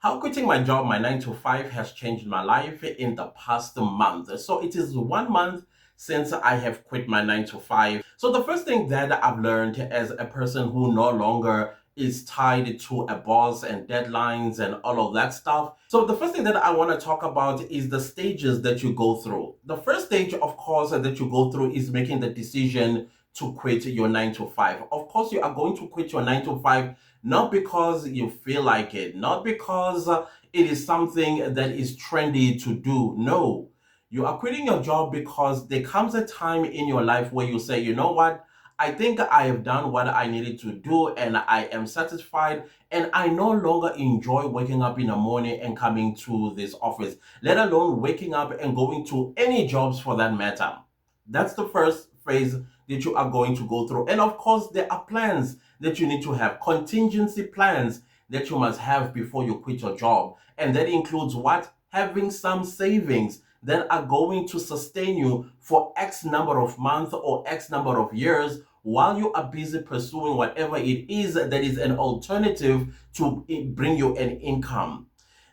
How quitting my job, my 9 to 5, has changed my life in the past month. So it is 1 month since I have quit my 9 to 5. So the first thing that I've learned as a person who no longer is tied to a boss and deadlines and all of that stuff. So the first thing that I want to talk about is the stages that you go through. The first stage, of course, that you go through is making the decision to quit your 9 to 5. Of course, you are going to quit your 9 to 5 not because you feel like it, not because it is something that is trendy to do. No, you are quitting your job because there comes a time in your life where you say, you know what? I think I have done what I needed to do and I am satisfied, and I no longer enjoy waking up in the morning and coming to this office, let alone waking up and going to any jobs for that matter. That's the first phase that you are going to go through. And of course, there are plans that you need to have, contingency plans that you must have before you quit your job. And that includes what? Having some savings that are going to sustain you for X number of months or X number of years while you are busy pursuing whatever it is that is an alternative to bring you an income.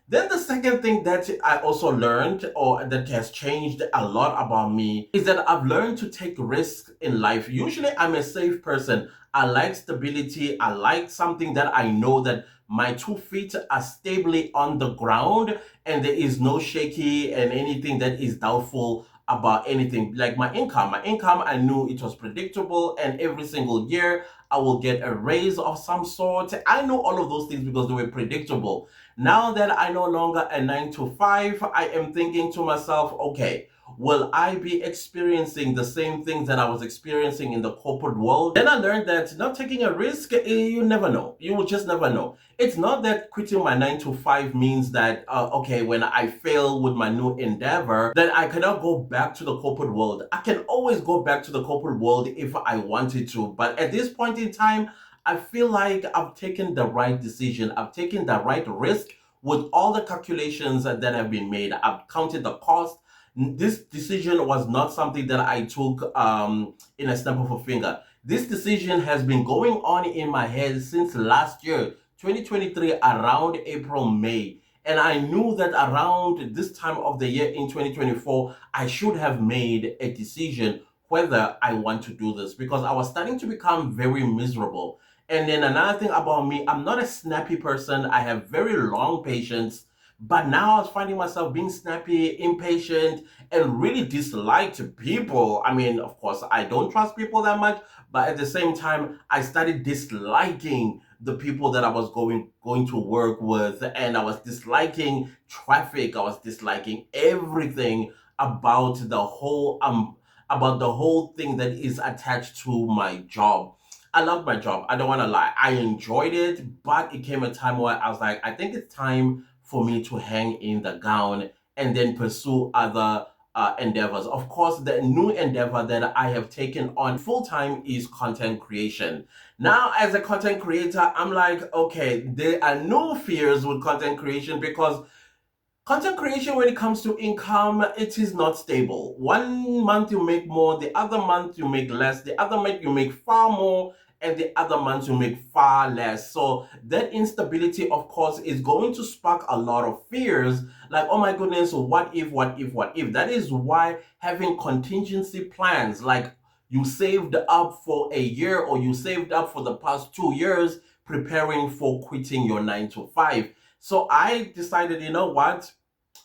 Then the second thing that I also learned, or that has changed a lot about me, is that I've learned to take risks in life. Usually I'm a safe person. I like stability. I like something that I know that my 2 feet are stably on the ground and there is no shaky and anything that is doubtful about anything. Like my income. My income, I knew it was predictable, and every single year I will get a raise of some sort. I know all of those things because they were predictable. Now that I no longer a 9 to 5, I am thinking to myself, okay, will I be experiencing the same things that I was experiencing in the corporate world? Then I learned that not taking a risk, you never know. You will just never know. It's not that quitting my 9 to 5 means that, okay, when I fail with my new endeavor, then I cannot go back to the corporate world. I can always go back to the corporate world if I wanted to. But at this point in time, I feel like I've taken the right decision. I've taken the right risk with all the calculations that have been made. I've counted the cost. This decision was not something that I took in a snap of a finger. This decision has been going on in my head since last year, 2023, around April, May. And I knew that around this time of the year in 2024, I should have made a decision whether I want to do this, because I was starting to become very miserable. And then another thing about me, I'm not a snappy person. I have very long patience. But now I was finding myself being snappy, impatient, and really disliked people. I mean, of course, I don't trust people that much, but at the same time, I started disliking the people that I was going to work with, and I was disliking traffic. I was disliking everything about the whole thing that is attached to my job. I loved my job. I don't want to lie. I enjoyed it, but it came a time where I was like, I think it's time for me to hang in the gown and then pursue other endeavors. Of course, the new endeavor that I have taken on full time is content creation. Now, as a content creator, I'm like, okay, there are no fears with content creation, because content creation, when it comes to income, it is not stable. 1 month you make more, the other month you make less, the other month you make far more, and the other month you make far less. So that instability, of course, is going to spark a lot of fears, like, oh my goodness, what if, what if, what if? That is why having contingency plans, like you saved up for a year or you saved up for the past 2 years preparing for quitting your 9 to 5. So I decided, you know what?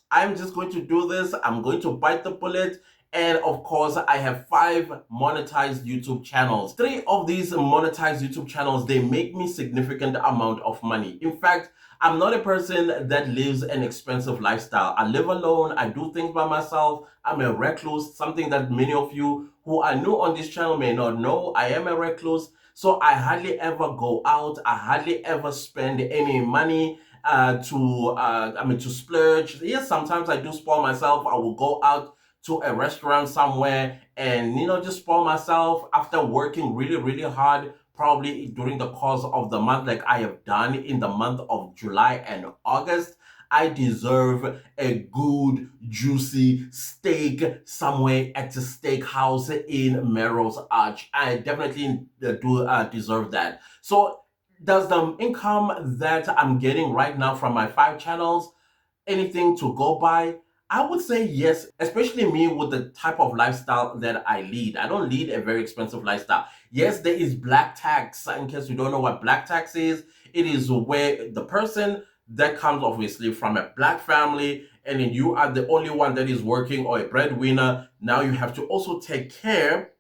I'm just going to do this. I'm going to bite the bullet. And of course, I have 5 monetized YouTube channels. 3 of these monetized YouTube channels, they make me significant amount of money. In fact, I'm not a person that lives an expensive lifestyle. I live alone. I do things by myself. I'm a recluse, something that many of you who are new on this channel may not know. I am a recluse. So I hardly ever go out. I hardly ever spend any money to splurge. Yes, sometimes I do spoil myself. I will go out to a restaurant somewhere and just spoil myself after working really, really hard, probably during the course of the month, like I have done in the month of July and August. I deserve a good, juicy steak somewhere at a steakhouse in Merrill's Arch. I definitely do deserve that. So Does the income that I'm getting right now from my 5 channels anything to go by? I would say yes, especially me with the type of lifestyle that I lead. I don't lead a very expensive lifestyle. Yes, there is black tax. In case you don't know what black tax is, it is where the person that comes obviously from a black family and then you are the only one that is working or a breadwinner. Now you have to also take care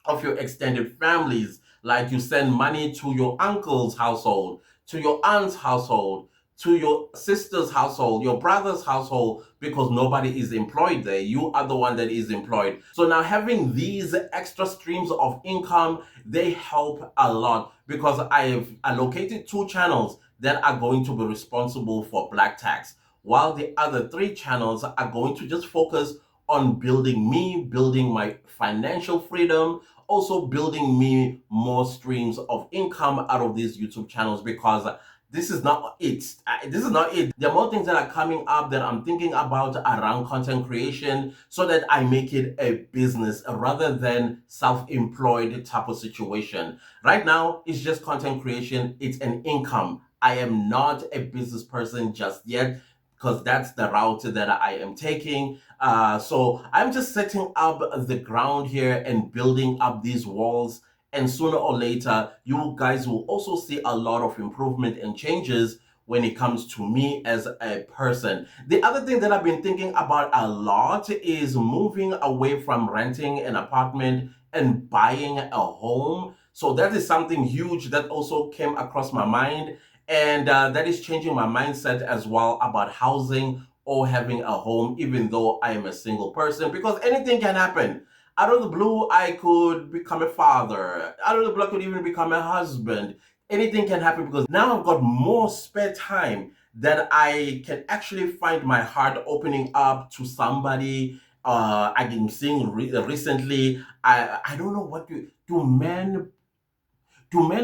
of your extended families. Like you send money to your uncle's household, to your aunt's household, to your sister's household, your brother's household, because nobody is employed there. You are the one that is employed. So now having these extra streams of income, they help a lot because I have allocated 2 channels that are going to be responsible for black tax, while the other 3 channels are going to just focus on building me, building my financial freedom, also building me more streams of income out of these YouTube channels because this is not it. This is not it. There are more things that are coming up that I'm thinking about around content creation so that I make it a business rather than self-employed type of situation. Right now, it's just content creation. It's an income. I am not a business person just yet because that's the route that I am taking. So I'm just setting up the ground here and building up these walls. And sooner or later, you guys will also see a lot of improvement and changes when it comes to me as a person. The other thing that I've been thinking about a lot is moving away from renting an apartment and buying a home. So that is something huge that also came across my mind. And that is changing my mindset as well about housing or having a home, even though I am a single person, because anything can happen. Out of the blue, I could become a father. Out of the blue, I could even become a husband. Anything can happen because now I've got more spare time that I can actually find my heart opening up to somebody. I've been seeing recently. I don't know what do men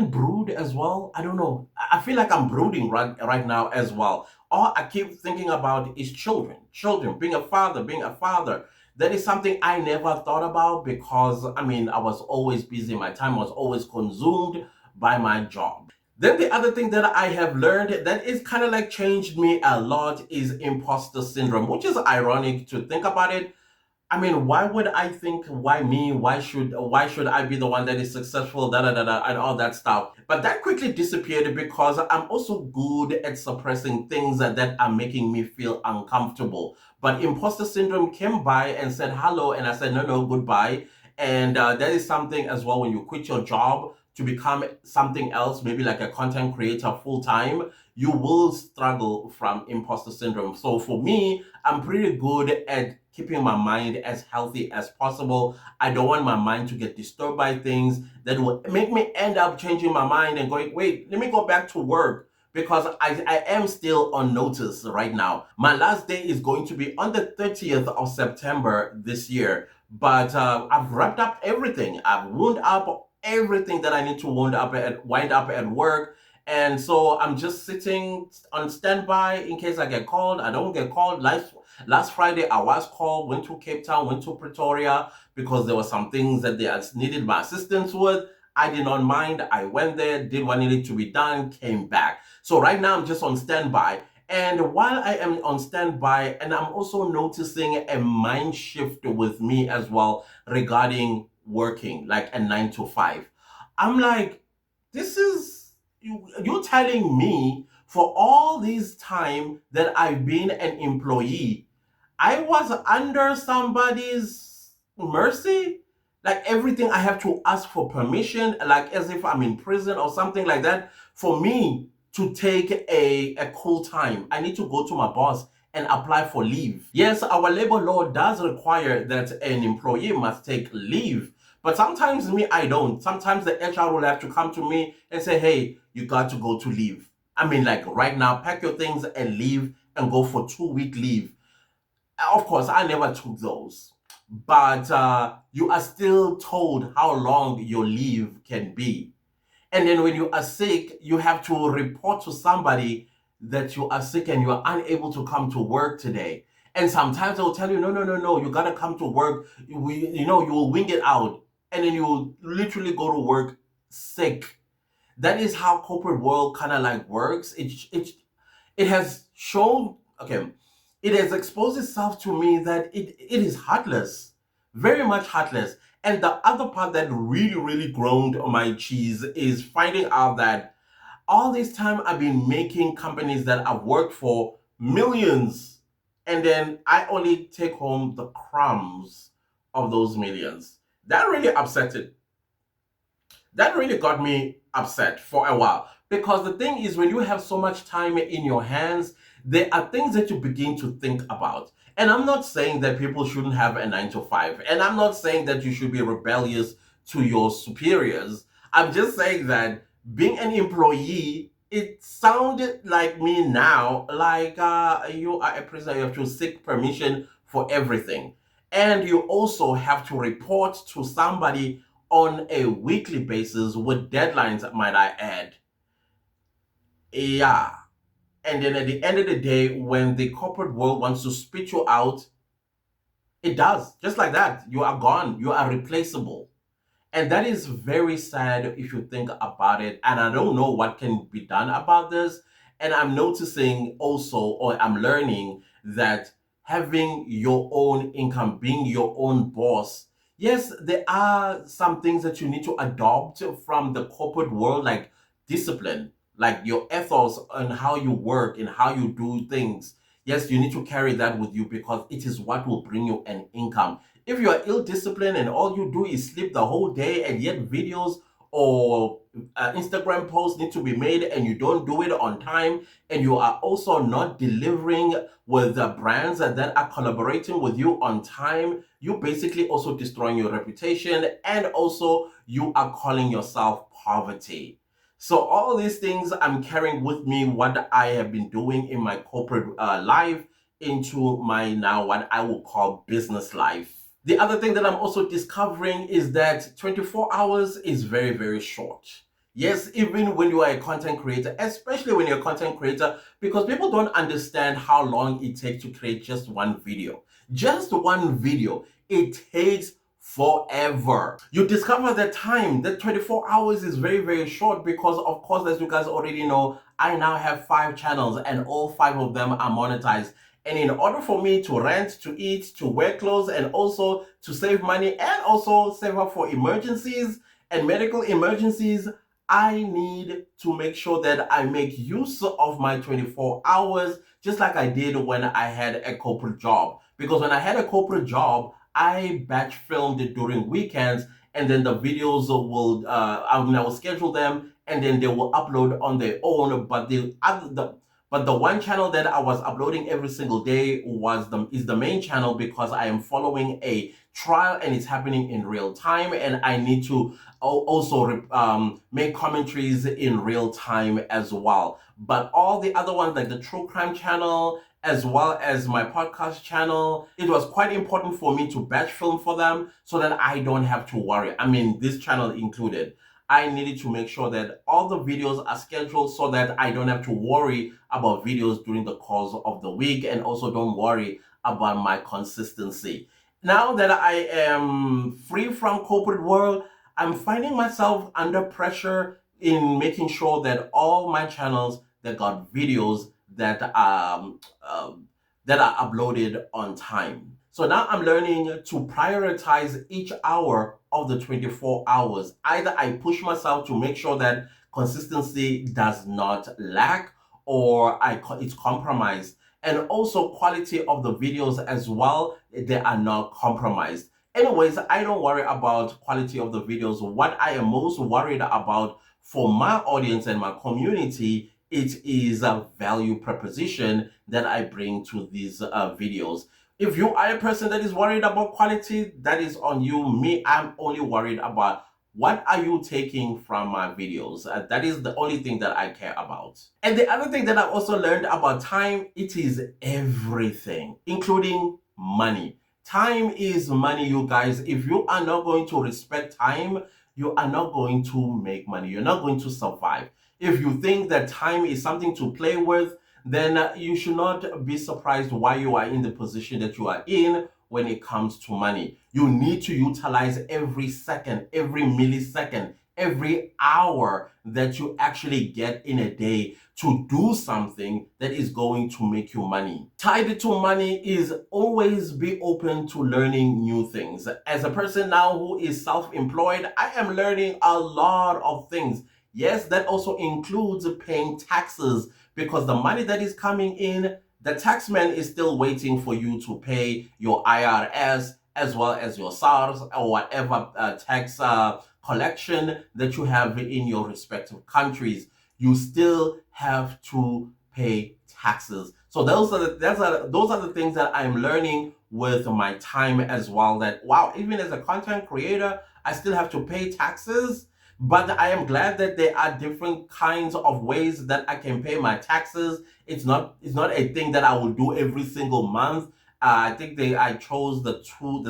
brood as well? I don't know. I feel like I'm brooding right now as well. All I keep thinking about is children. Children, being a father, being a father. That is something I never thought about because I mean I was always busy. My time was always consumed by my job. Then the other thing that I have learned that is kind of like changed me a lot is imposter syndrome, which is ironic to think about it. I mean, why would I think, why me? Why should I be the one that is successful, da da da da, and all that stuff? But that quickly disappeared because I'm also good at suppressing things that are making me feel uncomfortable. But imposter syndrome came by and said hello, and I said no, no, goodbye. And that is something as well when you quit your job to become something else, maybe like a content creator full time, you will struggle from imposter syndrome. So for me, I'm pretty good at keeping my mind as healthy as possible. I don't want my mind to get disturbed by things that will make me end up changing my mind and going, wait, let me go back to work because I am still on notice right now. My last day is going to be on the 30th of September this year. But I've wrapped up everything. I've wound up everything that I need to wind up at work. And so I'm just sitting on standby in case I get called. I don't get called. Last Friday, I was called, went to Cape Town, went to Pretoria because there were some things that they had needed my assistance with. I did not mind. I went there, did what needed to be done, came back. So right now, I'm just on standby. And while I am on standby, and I'm also noticing a mind shift with me as well regarding working, like a 9 to 5. I'm like, this is you're telling me for all this time that I've been an employee, I was under somebody's mercy. Like everything I have to ask for permission, like as if I'm in prison or something like that. For me to take a cool time, I need to go to my boss and apply for leave. Yes, our labor law does require that an employee must take leave. But sometimes me, I don't. Sometimes the HR will have to come to me and say, hey, you got to go to leave. I mean, like right now, pack your things and leave and go for 2 week leave. Of course, I never took those. But you are still told how long your leave can be. And then when you are sick, you have to report to somebody that you are sick and you are unable to come to work today. And sometimes they'll tell you, no, no, no, no, you gotta come to work. You will wing it out. And then you will literally go to work sick. That is how corporate world kind of like works. It has shown, okay, it has exposed itself to me that it is heartless, very much heartless. And the other part that really ground my cheese is finding out that all this time I've been making companies that I've worked for millions, and then I only take home the crumbs of those millions. That really upset it. That really got me upset for a while, because the thing is, when you have so much time in your hands, there are things that you begin to think about. And I'm not saying that people shouldn't have a 9 to 5, and I'm not saying that you should be rebellious to your superiors. I'm just saying that being an employee, it sounded like me now like you are a prisoner. You have to seek permission for everything, and you also have to report to somebody on a weekly basis with deadlines, might I add. Yeah. And then at the end of the day, when the corporate world wants to spit you out, it does. Just like that. You are gone. You are replaceable. And that is very sad if you think about it. And I don't know what can be done about this. And I'm noticing also, or I'm learning that having your own income, being your own boss, yes, there are some things that you need to adopt from the corporate world, like discipline, like your ethos and how you work and how you do things. Yes, you need to carry that with you because it is what will bring you an income. If you are ill disciplined and all you do is sleep the whole day, and yet videos or Instagram posts need to be made and you don't do it on time, and you are also not delivering with the brands that are collaborating with you on time, you basically also destroying your reputation, and also you are calling yourself poverty. So all these things I'm carrying with me, what I have been doing in my corporate life, into my now what I will call business life. The other thing that I'm also discovering is that 24 hours is very short. Yes, even when you are a content creator, especially when you're a content creator, because people don't understand how long it takes to create just one video. Just one video, it takes forever. You discover that time, that 24 hours is very short, because of course, as you guys already know, I now have 5 channels and all 5 of them are monetized. And in order for me to rent, to eat, to wear clothes, and also to save money, and also save up for emergencies and medical emergencies, I need to make sure that I make use of my 24 hours, just like I did when I had a corporate job. Because when I had a corporate job, I batch filmed it during weekends, and then the videos will, I will schedule them, and then they will upload on their own. But the one channel that I was uploading every single day is the main channel, because I am following a trial and it's happening in real time, and I need to also make commentaries in real time as well. But all the other ones, like the true crime channel as well as my podcast channel, it was quite important for me to batch film for them so that I don't have to worry. I mean, this channel included. I needed to make sure that all the videos are scheduled so that I don't have to worry about videos during the course of the week, and also don't worry about my consistency. Now that I am free from corporate world, I'm finding myself under pressure in making sure that all my channels that got videos that are uploaded on time. So now I'm learning to prioritize each hour of the 24 hours. Either I push myself to make sure that consistency does not lack, or it's compromised. And also quality of the videos as well, they are not compromised. Anyways, I don't worry about quality of the videos. What I am most worried about for my audience and my community, it is a value proposition that I bring to these videos. If you are a person that is worried about quality, that is on you. Me, I'm only worried about what are you taking from my videos. That is the only thing that I care about. And the other thing that I also learned about time, it is everything, including money. Time is money, you guys. If you are not going to respect time, you are not going to make money. You're not going to survive. If you think that time is something to play with, then you should not be surprised why you are in the position that you are in when it comes to money. You need to utilize every second, every millisecond, every hour that you actually get in a day to do something that is going to make you money. Tied to money is always be open to learning new things. As a person now who is self-employed, I am learning a lot of things. Yes, that also includes paying taxes, because the money that is coming in, the taxman is still waiting for you to pay your IRS as well as your SARS or whatever tax collection that you have in your respective countries. You still have to pay taxes. So those are the things that I'm learning with my time as well. That wow, even as a content creator, I still have to pay taxes. But I am glad that there are different kinds of ways that I can pay my taxes. It's not a thing that I will do every single month. I think I chose the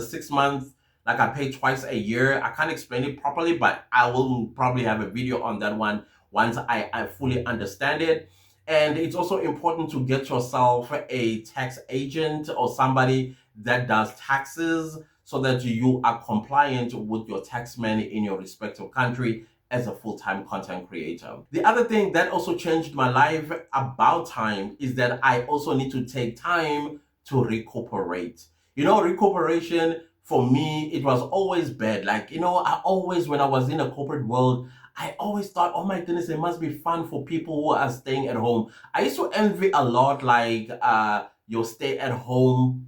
6 months, like I pay twice a year. I can't explain it properly, but I will probably have a video on that one once I fully understand it. And it's also important to get yourself a tax agent or somebody that does taxes, so that you are compliant with your taxman in your respective country as a full-time content creator. The other thing that also changed my life about time is that I also need to take time to recuperate. Recuperation for me, it was always bad. Like, I always, when I was in a corporate world, I always thought, oh my goodness, it must be fun for people who are staying at home. I used to envy a lot, like, your stay at home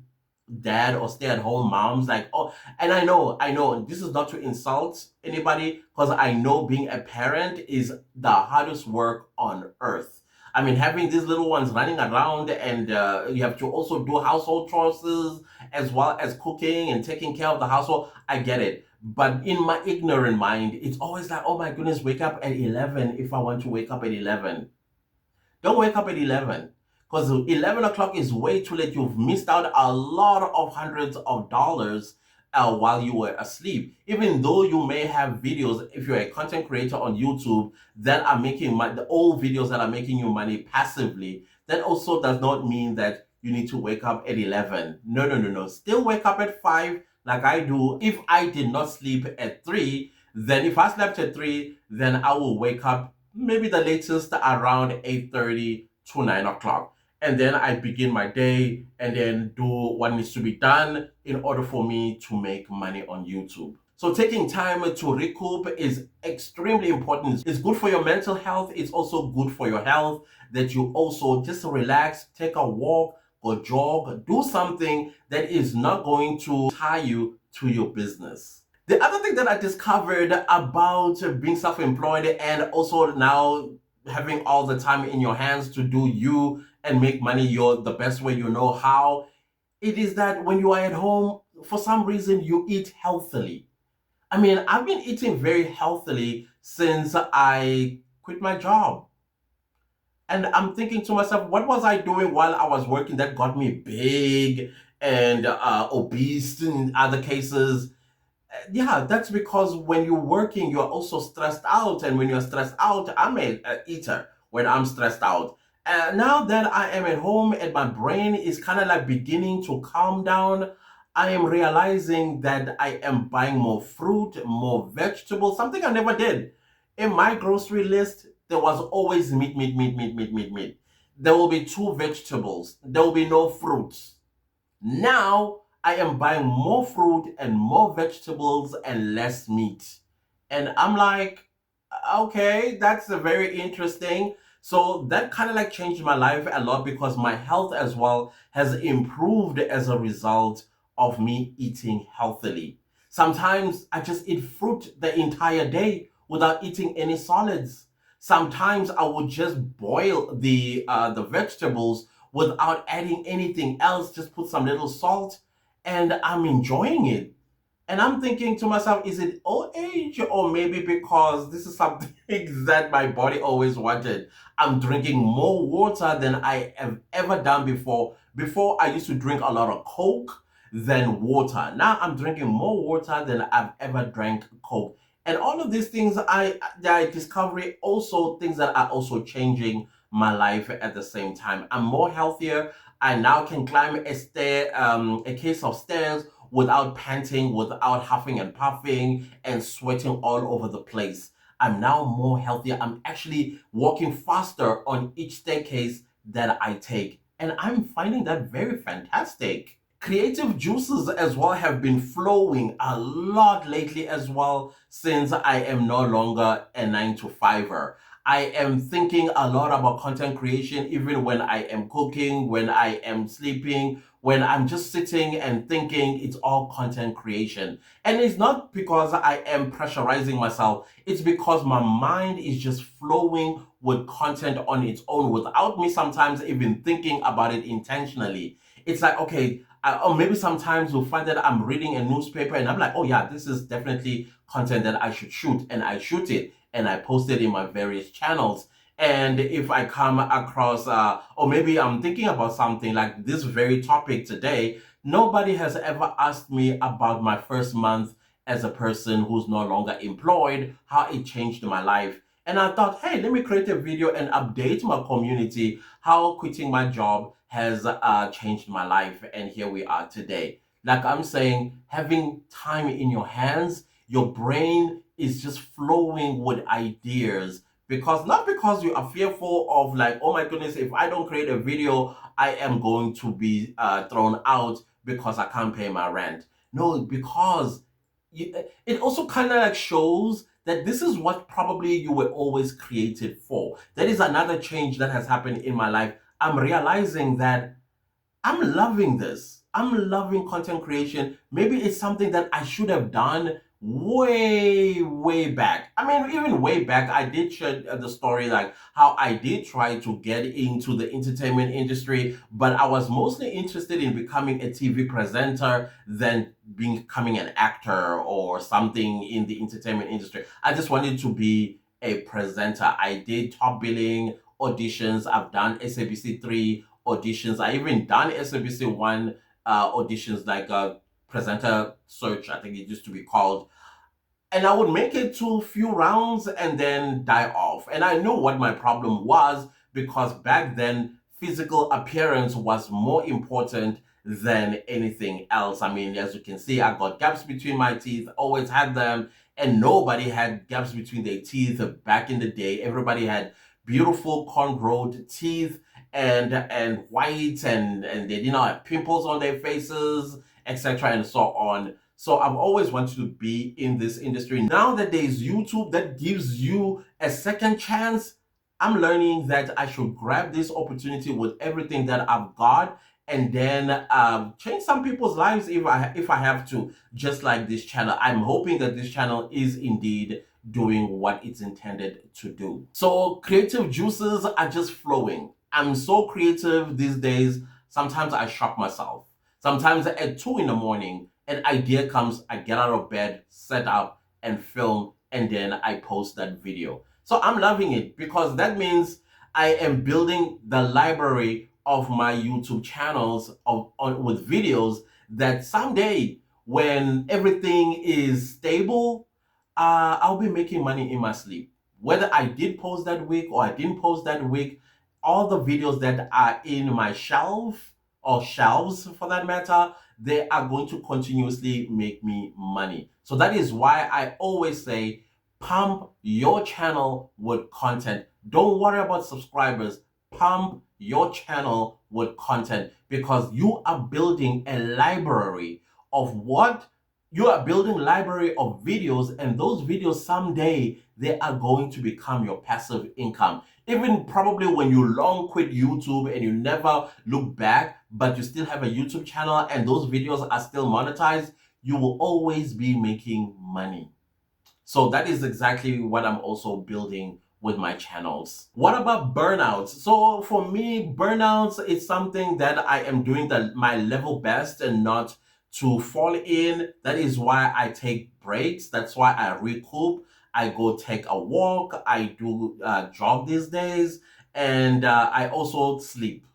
dad or stay at home moms, like, oh, and I know this is not to insult anybody, because I know being a parent is the hardest work on earth. I mean, having these little ones running around, and you have to also do household chores as well as cooking and taking care of the household. I get it. But in my ignorant mind, it's always like, oh my goodness, wake up at 11 if I want to wake up at 11. Don't wake up at 11, because 11 o'clock is way too late. You've missed out a lot of hundreds of dollars while you were asleep. Even though you may have videos, if you're a content creator on YouTube, that are making money, the old videos that are making you money passively, that also does not mean that you need to wake up at 11. No, no, no, no. Still wake up at 5 like I do. If I did not sleep at 3, then if I slept at 3, then I will wake up maybe the latest around 8:30 to 9 o'clock. And then I begin my day and then do what needs to be done in order for me to make money on YouTube. So taking time to recoup is extremely important. It's good for your mental health. It's also good for your health, that you also just relax, take a walk, or jog, do something that is not going to tie you to your business. The other thing that I discovered about being self-employed and also now having all the time in your hands to do you and make money the best way you know how, it is that when you are at home, for some reason you eat healthily. I mean, I've been eating very healthily since I quit my job. And I'm thinking to myself, what was I doing while I was working that got me big and obese in other cases? Yeah, that's because when you're working, you're also stressed out. And when you're stressed out, I'm a eater when I'm stressed out. Now that I am at home and my brain is kind of like beginning to calm down, I am realizing that I am buying more fruit, more vegetables, something I never did. In my grocery list, there was always meat, meat, meat, meat, meat, meat, meat. There will be 2 vegetables. There will be no fruits. Now I am buying more fruit and more vegetables and less meat. And I'm like, okay, that's a very interesting. So that kind of like changed my life a lot, because my health as well has improved as a result of me eating healthily. Sometimes I just eat fruit the entire day without eating any solids. Sometimes I would just boil the vegetables without adding anything else, just put some little salt, and I'm enjoying it. And I'm thinking to myself, is it old age, or maybe because this is something that my body always wanted? I'm drinking more water than I have ever done before. Before, I used to drink a lot of Coke than water. Now I'm drinking more water than I've ever drank Coke. And all of these things I discover also things that are also changing my life at the same time. I'm more healthier. I now can climb a case of stairs without panting, without huffing and puffing and sweating all over the place. I'm now more healthier. I'm actually walking faster on each staircase that I take. And I'm finding that very fantastic. Creative juices as well have been flowing a lot lately as well, since I am no longer a 9 to 5er. I am thinking a lot about content creation even when I am cooking, when I am sleeping, when I'm just sitting and thinking. It's all content creation. And it's not because I am pressurizing myself, it's because my mind is just flowing with content on its own without me sometimes even thinking about it intentionally. It's like, okay, or maybe sometimes you'll find that I'm reading a newspaper and I'm like, oh yeah, this is definitely content that I should shoot, and I shoot it and I post it in my various channels. And if I come across, or maybe I'm thinking about something like this very topic today, nobody has ever asked me about my first month as a person who's no longer employed, how it changed my life. And I thought, hey, let me create a video and update my community how quitting my job has changed my life. And here we are today. Like I'm saying, having time in your hands, your brain is just flowing with ideas, because not because you are fearful of like, oh my goodness, if I don't create a video, I am going to be thrown out because I can't pay my rent. No, because it also kind of like shows that this is what probably you were always created for. That is another change that has happened in my life. I'm realizing that I'm loving this. I'm loving content creation. Maybe it's something that I should have done way back. I mean, even way back, I did share the story like how I did try to get into the entertainment industry, but I was mostly interested in becoming a TV presenter than becoming an actor or something in the entertainment industry. I just wanted to be a presenter. I did top billing auditions. I've done SABC 3 auditions. I even done SABC 1 auditions, like a presenter search, I think it used to be called. And I would make it to a few rounds and then die off. And I knew what my problem was, because back then physical appearance was more important than anything else. I mean, as you can see, I got gaps between my teeth, always had them, and nobody had gaps between their teeth back in the day. Everybody had beautiful corn-rowed teeth and white, and they didn't have pimples on their faces, etc., and so on. So I've always wanted to be in this industry. Now that there's YouTube that gives you a second chance, I'm learning that I should grab this opportunity with everything that I've got, and then change some people's lives if I have to, just like this channel. I'm hoping that this channel is indeed doing what it's intended to do. So creative juices are just flowing. I'm so creative these days. Sometimes I shock myself. Sometimes at 2 in the morning, an idea comes, I get out of bed, set up, and film, and then I post that video. So I'm loving it, because that means I am building the library of my YouTube channels with videos that someday, when everything is stable, I'll be making money in my sleep. Whether I did post that week or I didn't post that week, all the videos that are in my shelf, or shelves for that matter, they are going to continuously make me money. So that is why I always say, pump your channel with content. Don't worry about subscribers. Pump your channel with content, because you are building a library of what? You are building library of videos, and those videos someday, they are going to become your passive income. Even probably when you long quit YouTube and you never look back, but you still have a YouTube channel and those videos are still monetized, you will always be making money. So that is exactly what I'm also building with my channels. What about burnouts? So for me, burnouts is something that I am doing my level best and not to fall in. That is why I take breaks. That's why I recoup. I go take a walk. I do jog these days. And I also sleep,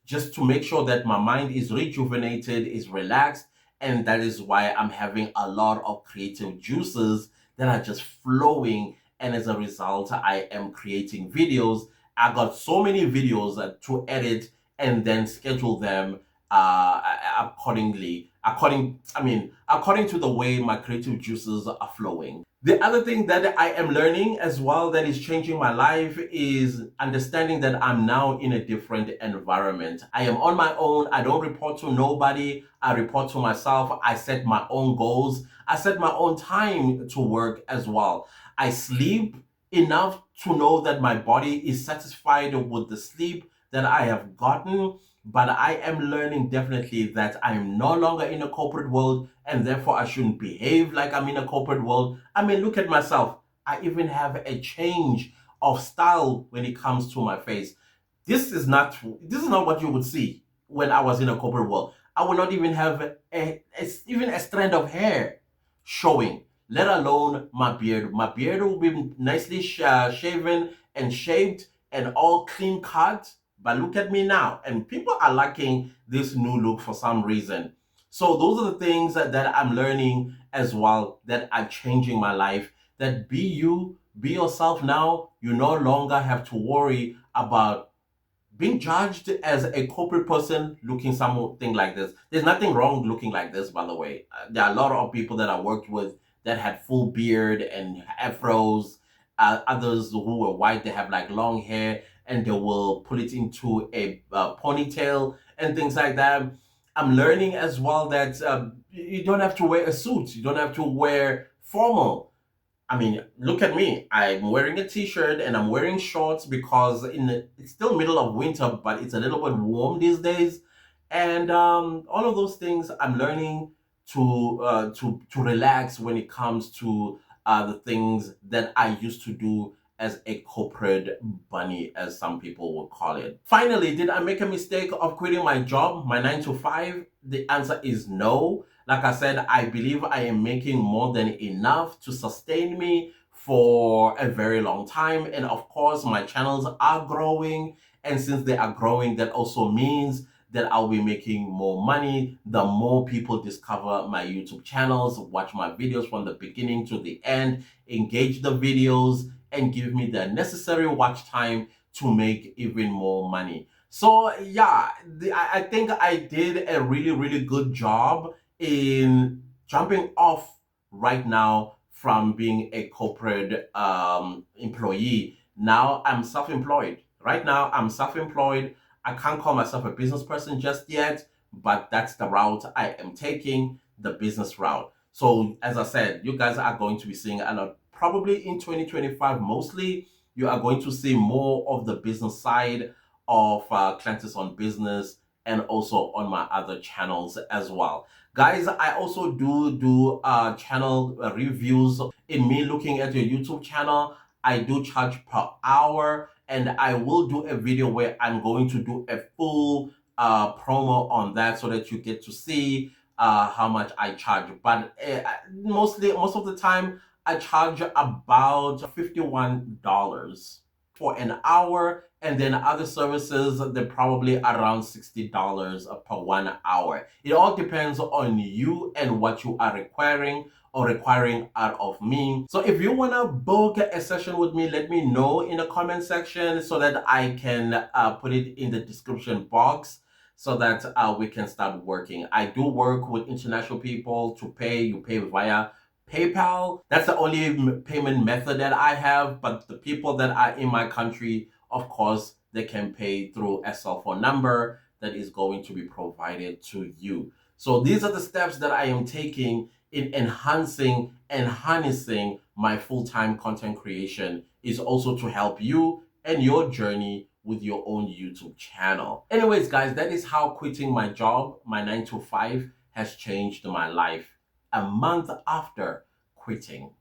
just to make sure that my mind is rejuvenated, is relaxed. And that is why I'm having a lot of creative juices that are just flowing. And as a result, I am creating videos. I got so many videos to edit and then schedule them accordingly. according to the way my creative juices are flowing. The other thing that I am learning as well that is changing my life is understanding that I'm now in a different environment. I am on my own. I don't report to nobody. I report to myself. I set my own goals. I set my own time to work as well. I sleep enough to know that my body is satisfied with the sleep that I have gotten. But I am learning definitely that I'm no longer in a corporate world, and therefore I shouldn't behave like I'm in a corporate world. I mean, look at myself. I even have a change of style when it comes to my face. This is not what you would see when I was in a corporate world. I would not even have even a strand of hair showing, let alone my beard. My beard will be nicely shaven and shaved and all clean cut. But look at me now, and people are liking this new look for some reason. So those are the things that I'm learning as well, that are changing my life. That be you, be yourself now. You no longer have to worry about being judged as a corporate person looking something like this. There's nothing wrong looking like this, by the way. There are a lot of people that I worked with that had full beard and afros. Others who were white, they have like long hair and they will put it into a ponytail and things like that. I'm learning as well that you don't have to wear a suit. You don't have to wear formal. I mean, look at me. I'm wearing a t-shirt and I'm wearing shorts because it's still middle of winter, but it's a little bit warm these days. And all of those things, I'm learning to relax when it comes to the things that I used to do as a corporate bunny, as some people would call it. Finally, did I make a mistake of quitting my job, my 9 to 5? The answer is no. Like I said, I believe I am making more than enough to sustain me for a very long time. And of course, my channels are growing. And since they are growing, that also means that I'll be making more money. The more people discover my YouTube channels, watch my videos from the beginning to the end, engage the videos, and give me the necessary watch time to make even more money. So yeah, I think I did a really, really good job in jumping off right now from being a corporate employee. Now I'm self-employed. Right now I'm self-employed. I can't call myself a business person just yet, but that's the route I am taking, the business route. So as I said, you guys are going to be seeing a lot, probably in 2025 mostly. You are going to see more of the business side of Clantis on Business, and also on my other channels as well. Guys, I also do channel reviews. In me looking at your YouTube channel, I do charge per hour, and I will do a video where I'm going to do a full promo on that so that you get to see how much I charge. But most of the time, I charge about $51 for an hour, and then other services, they're probably around $60 per 1 hour. It all depends on you and what you are requiring out of me. So if you want to book a session with me, let me know in the comment section so that I can put it in the description box, so that we can start working. I do work with international people to pay. You pay via PayPal. That's the only payment method that I have, but the people that are in my country, of course, they can pay through a cell phone number that is going to be provided to you. So these are the steps that I am taking in enhancing and harnessing my full-time content creation, is also to help you and your journey with your own YouTube channel. Anyways, guys, that is how quitting my job, my 9 to 5, has changed my life a month after quitting.